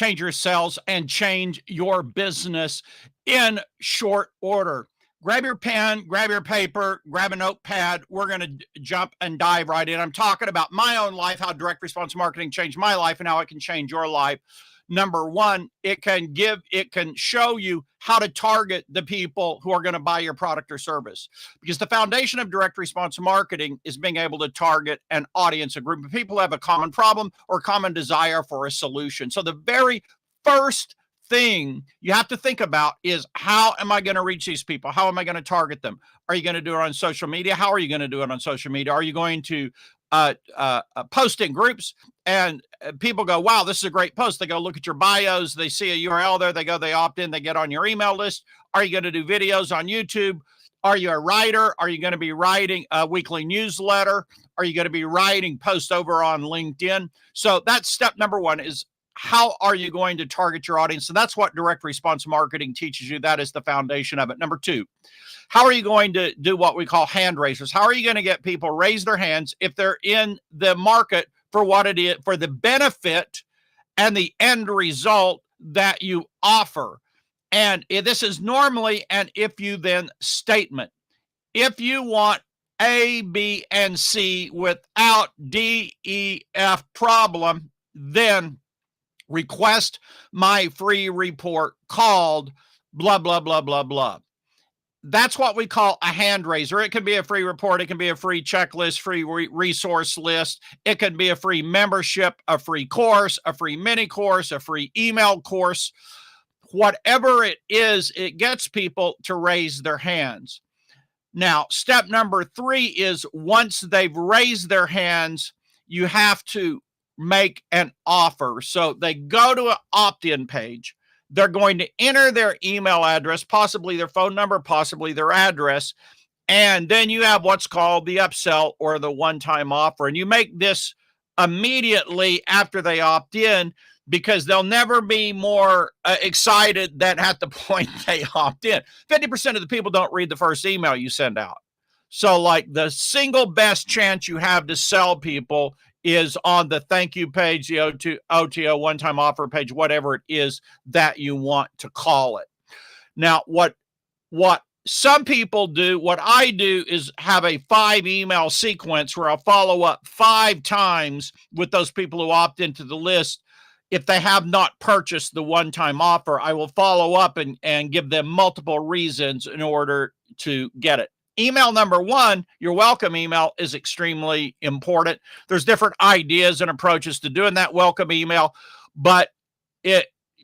change your sales, and change your business in short order. Grab your pen, grab your paper, grab a notepad. We're going to jump and dive right in. I'm talking about my own life, how direct response marketing changed my life and how it can change your life. Number one, it can show you how to target the people who are going to buy your product or service. Because the foundation of direct response marketing is being able to target an audience, a group of people who have a common problem or common desire for a solution. So the very first thing you have to think about is, how am I going to reach these people? How am I going to target them? Are you going to do it on social media? How are you going to do it on social media? Are you going to post in groups and people go, wow, this is a great post. They go look at your bios. They see a URL there. They go, they opt in, they get on your email list. Are you going to do videos on YouTube? Are you a writer? Are you going to be writing a weekly newsletter? Are you going to be writing posts over on LinkedIn? So that's step number one, is how are you going to target your audience? And that's what direct response marketing teaches you. That is the foundation of it. Number two, how are you going to do what we call hand raisers? How are you going to get people raise their hands if they're in the market for what it is, for the benefit and the end result that you offer? And this is normally an if you then statement. If you want A, B, and C without D, E, F problem, then request my free report called blah, blah, blah, blah, blah. That's what we call a hand raiser. It can be a free report. It can be a free checklist, free resource list. It can be a free membership, a free course, a free mini course, a free email course. Whatever it is, it gets people to raise their hands. Now, step number three is, once they've raised their hands, you have to make an offer. So they go to an opt-in page. They're going to enter their email address, possibly their phone number, possibly their address. And then you have what's called the upsell or the one-time offer. And you make this immediately after they opt in, because they'll never be more excited than at the point they opt in. 50% of the people don't read the first email you send out. So like the single best chance you have to sell people is on the thank you page, the OTO one-time offer page, whatever it is that you want to call it. Now, what some people do, what I do, is have a 5 email sequence where I'll follow up 5 times with those people who opt into the list. If they have not purchased the one-time offer, I will follow up and give them multiple reasons in order to get it. Email number one, your welcome email, is extremely important. There's different ideas and approaches to doing that welcome email, but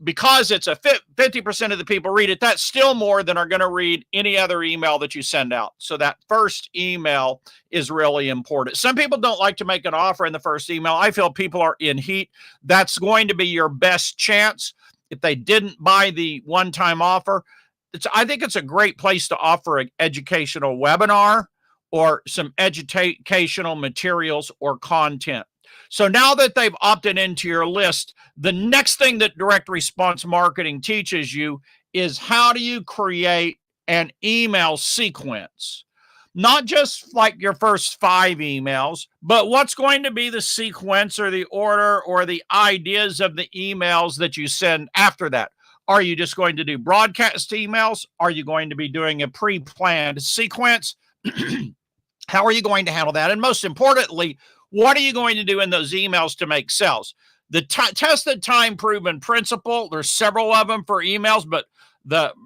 because it's a 50% of the people read it, that's still more than are going to read any other email that you send out. So that first email is really important. Some people don't like to make an offer in the first email. I feel people are in heat. That's going to be your best chance. If they didn't buy the one-time offer, I think it's a great place to offer an educational webinar or some educational materials or content. So now that they've opted into your list, the next thing that direct response marketing teaches you is how do you create an email sequence. Not just like your first 5 emails, but what's going to be the sequence or the order or the ideas of the emails that you send after that. Are you just going to do broadcast emails? Are you going to be doing a pre-planned sequence? How are you going to handle that? And most importantly, what are you going to do in those emails to make sales? The tested time proven principle, there's several of them for emails, but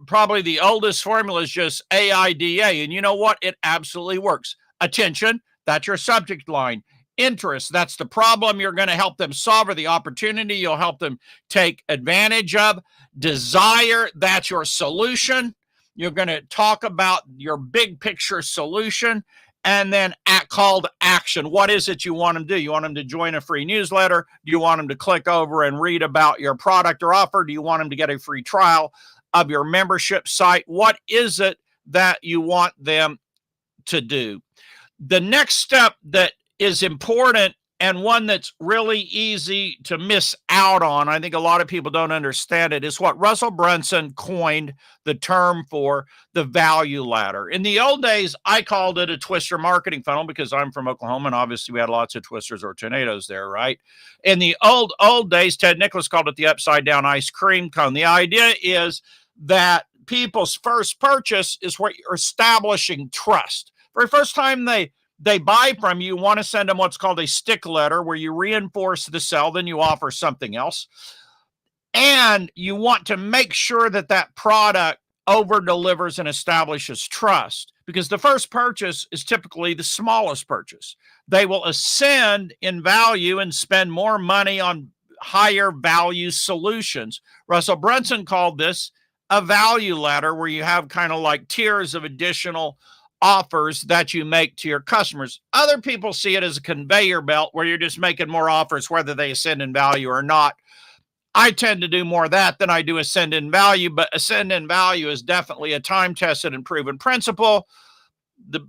probably the oldest formula is just AIDA. And you know what? It absolutely works. Attention, that's your subject line. Interest, that's the problem you're going to help them solve or the opportunity you'll help them take advantage of. Desire, that's your solution. You're going to talk about your big picture solution. And then call to action. What is it you want them to do? You want them to join a free newsletter? Do you want them to click over and read about your product or offer? Do you want them to get a free trial of your membership site? What is it that you want them to do? The next step that is important and one that's really easy to miss out on, I think a lot of people don't understand it, is what Russell Brunson coined the term for the value ladder. In the old days, I called it a twister marketing funnel because I'm from Oklahoma, and obviously we had lots of twisters or tornadoes there, right? In the old days, Ted Nicholas called it the upside down ice cream cone. The idea is that people's first purchase is where you're establishing trust. For the first time they buy from you, want to send them what's called a stick letter, where you reinforce the sell, then you offer something else. And you want to make sure that that product over delivers and establishes trust, because the first purchase is typically the smallest purchase. They will ascend in value and spend more money on higher value solutions. Russell Brunson called this a value ladder, where you have kind of like tiers of additional offers that you make to your customers. Other people see it as a conveyor belt where you're just making more offers, whether they ascend in value or not. I tend to do more of that than I do ascend in value, but ascend in value is definitely a time-tested and proven principle.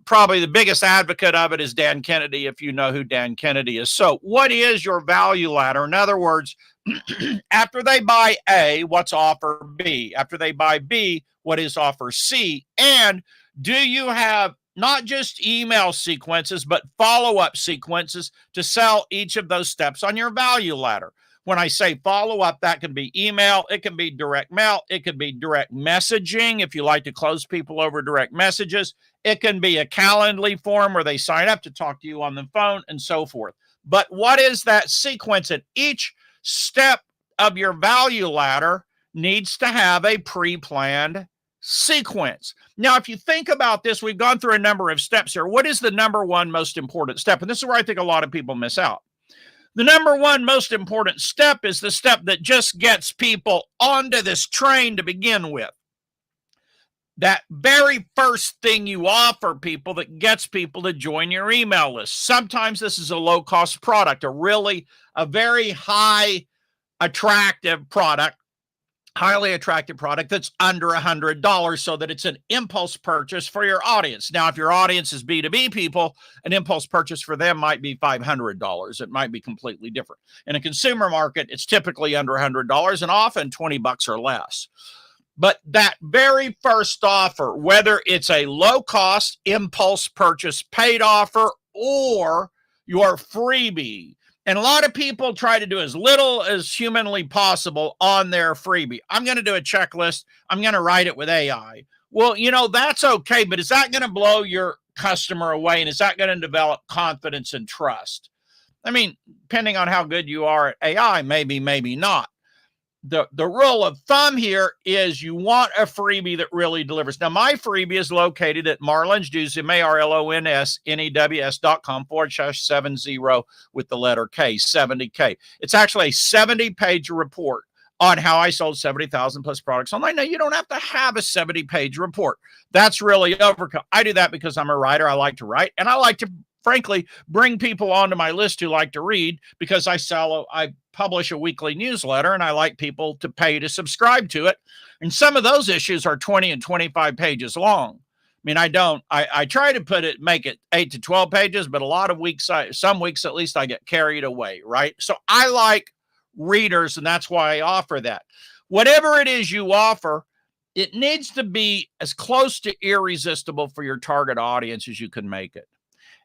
Probably the biggest advocate of it is Dan Kennedy, if you know who Dan Kennedy is. So what is your value ladder? In other words, after they buy A, what's offer B? After they buy B, what is offer C? And do you have not just email sequences, but follow-up sequences to sell each of those steps on your value ladder? When I say follow-up, that can be email, it can be direct mail, it could be direct messaging if you like to close people over direct messages. It can be a Calendly form where they sign up to talk to you on the phone and so forth. But what is that sequence? At each step of your value ladder needs to have a pre-planned sequence. Now, if you think about this, we've gone through a number of steps here. What is the number one most important step? And this is where I think a lot of people miss out. The number one most important step is the step that just gets people onto this train to begin with. That very first thing you offer people that gets people to join your email list. Sometimes this is a low-cost product, a very high attractive product, highly attractive product that's under $100, so that it's an impulse purchase for your audience. Now, if your audience is B2B people, an impulse purchase for them might be $500. It might be completely different. In a consumer market, it's typically under $100 and often $20 or less. But that very first offer, whether it's a low-cost impulse purchase paid offer or your freebie, and a lot of people try to do as little as humanly possible on their freebie. I'm going to do a checklist. I'm going to write it with AI. Well, that's okay, but is that going to blow your customer away? And is that going to develop confidence and trust? I mean, depending on how good you are at AI, maybe, maybe not. The rule of thumb here is you want a freebie that really delivers. Now, my freebie is located at marlonsnews, marlonsnews.com/70 with the letter K, 70K. It's actually a 70-page report on how I sold 70,000 plus products online. Now, you don't have to have a 70-page report. That's really overkill. I do that because I'm a writer. I like to write, and I like to, frankly, bring people onto my list who like to read, because I publish a weekly newsletter and I like people to pay to subscribe to it. And some of those issues are 20 and 25 pages long. I mean, I try to make it 8 to 12 pages, but a lot of weeks, some weeks at least, I get carried away, right? So I like readers, and that's why I offer that. Whatever it is you offer, it needs to be as close to irresistible for your target audience as you can make it.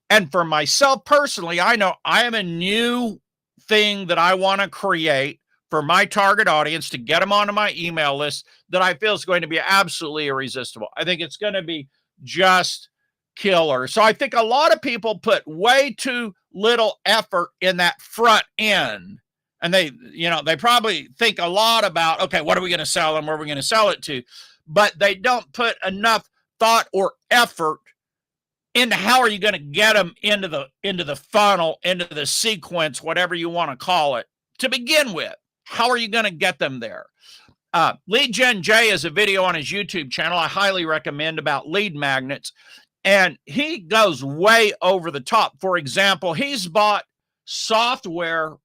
And for myself personally, I know I have a new thing that I want to create for my target audience to get them onto my email list that I feel is going to be absolutely irresistible. I think it's going to be just killer. So I think a lot of people put way too little effort in that front end. And they probably think a lot about, okay, what are we going to sell them? Where are we going to sell it to? But they don't put enough thought or effort into how are you going to get them into the funnel, into the sequence, whatever you want to call it, to begin with. How are you going to get them there? Lead Gen J is a video on his YouTube channel I highly recommend about lead magnets, and he goes way over the top. For example, he's bought software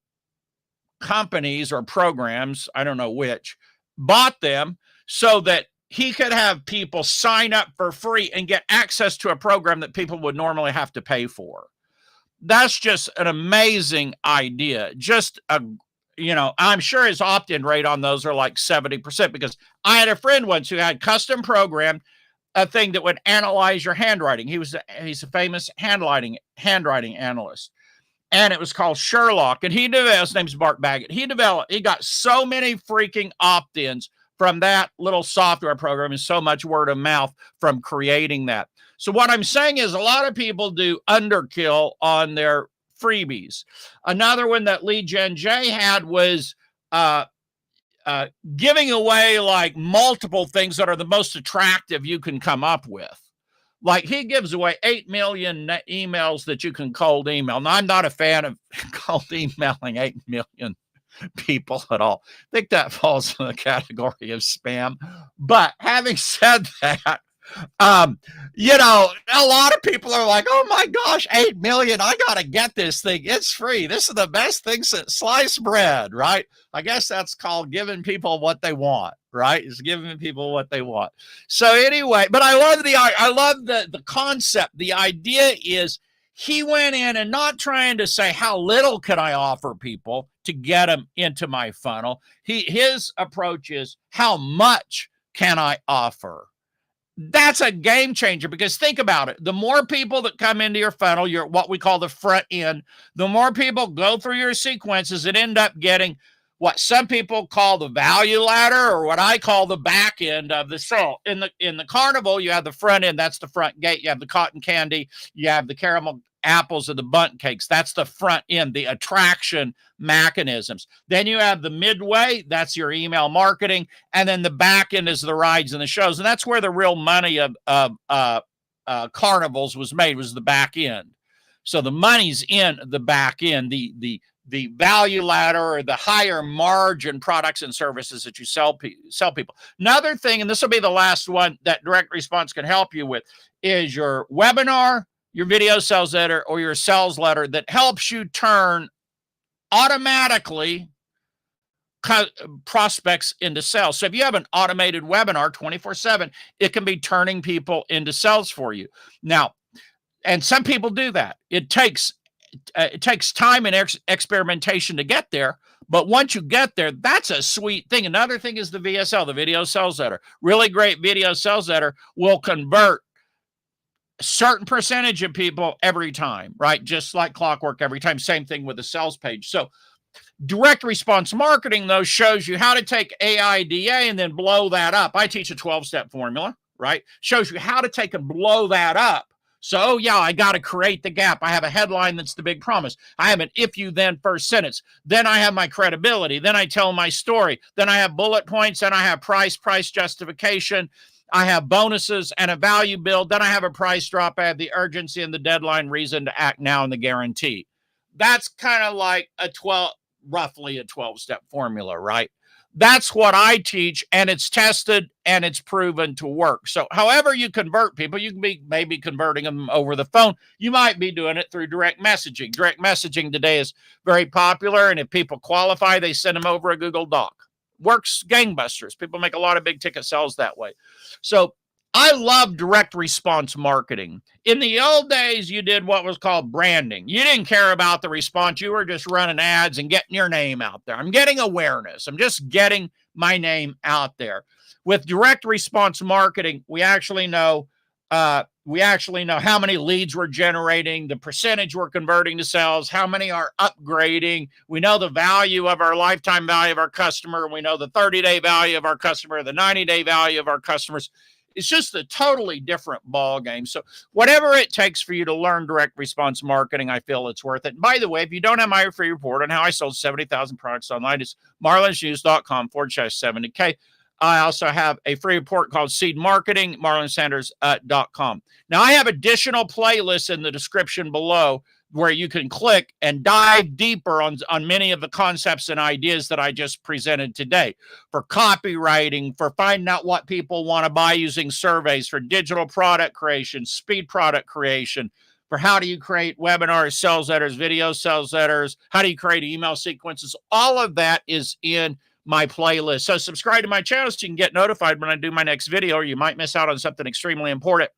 companies or programs, I don't know which, bought them so that he could have people sign up for free and get access to a program that people would normally have to pay for. That's just an amazing idea. Just I'm sure his opt-in rate on those are like 70% because I had a friend once who had custom programmed a thing that would analyze your handwriting. He's a famous handwriting analyst, and it was called Sherlock. And his name's Bart Baggett. He got so many freaking opt-ins from that little software program and so much word of mouth from creating that. So what I'm saying is a lot of people do underkill on their freebies. Another one that Lee Gen J had was giving away like multiple things that are the most attractive you can come up with. Like he gives away 8 million emails that you can cold email. Now, I'm not a fan of cold emailing 8 million people at all. I think that falls in the category of spam. But having said that, a lot of people are like, oh my gosh, 8 million, I gotta get this thing, it's free, this is the best thing since sliced bread, right? I guess that's called giving people what they want, right? It's giving people what they want. So anyway, but I love the concept. The idea is he went in and not trying to say how little can I offer people to get them into my funnel. His approach is how much can I offer? That's a game changer because think about it. The more people that come into your funnel, your what we call the front end, the more people go through your sequences and end up getting what some people call the value ladder or what I call the back end of the sale. In the carnival, you have the front end, that's the front gate. You have the cotton candy, you have the caramel apples and the bundt cakes. That's the front end, the attraction mechanisms. Then you have the midway, that's your email marketing, and then the back end is the rides and the shows. And that's where the real money of carnivals was made, was the back end. So the money's in the back end, the value ladder or the higher margin products and services that you sell people. Another thing, and this will be the last one that direct response can help you with, is your webinar, your video sales letter, or your sales letter that helps you turn automatically prospects into sales. So if you have an automated webinar 24/7, it can be turning people into sales for you. Now, and some people do that. It takes time and experimentation to get there. But once you get there, that's a sweet thing. Another thing is the VSL, the video sales letter. Really great video sales letter will convert a certain percentage of people every time, right? Just like clockwork every time. Same thing with the sales page. So direct response marketing, though, shows you how to take AIDA and then blow that up. I teach a 12-step formula, right? Shows you how to take and blow that up. So, yeah, I got to create the gap. I have a headline that's the big promise. I have an if you then first sentence. Then I have my credibility. Then I tell my story. Then I have bullet points. Then I have price justification. I have bonuses and a value build. Then I have a price drop. I have the urgency and the deadline, reason to act now, and the guarantee. That's kind of like roughly a 12-step formula, right? That's what I teach, and it's tested and it's proven to work. So however you convert people, you can be maybe converting them over the phone. You might be doing it through direct messaging. Direct messaging today is very popular, and if people qualify, they send them over a Google Doc. Works gangbusters. People make a lot of big ticket sales that way. So I love direct response marketing. In the old days, you did what was called branding. You didn't care about the response. You were just running ads and getting your name out there. I'm getting awareness. I'm just getting my name out there. With direct response marketing, we actually know how many leads we're generating, the percentage we're converting to sales, how many are upgrading. We know the value of our lifetime value of our customer. We know the 30-day value of our customer, the 90-day value of our customers. It's just a totally different ball game. So whatever it takes for you to learn direct response marketing, I feel it's worth it. And by the way, if you don't have my free report on how I sold 70,000 products online, it's marlonsnews.com/70K. I also have a free report called Seed Marketing, marlonsanders.com. Now, I have additional playlists in the description below where you can click and dive deeper on many of the concepts and ideas that I just presented today. For copywriting, for finding out what people want to buy using surveys, for digital product creation, speed product creation, for how do you create webinars, sales letters, video sales letters, how do you create email sequences. All of that is in my playlist. So subscribe to my channel so you can get notified when I do my next video, or you might miss out on something extremely important.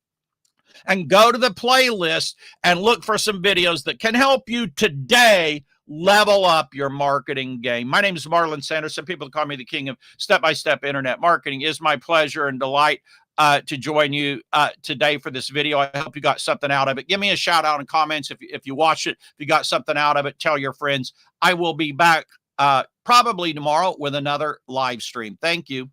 and go to the playlist and look for some videos that can help you today level up your marketing game. My name is Marlon Sanders. Some people call me the king of step-by-step internet marketing. It's my pleasure and delight to join you today for this video. I hope you got something out of it. Give me a shout out in comments if you watch it. If you got something out of it, tell your friends. I will be back probably tomorrow with another live stream. Thank you.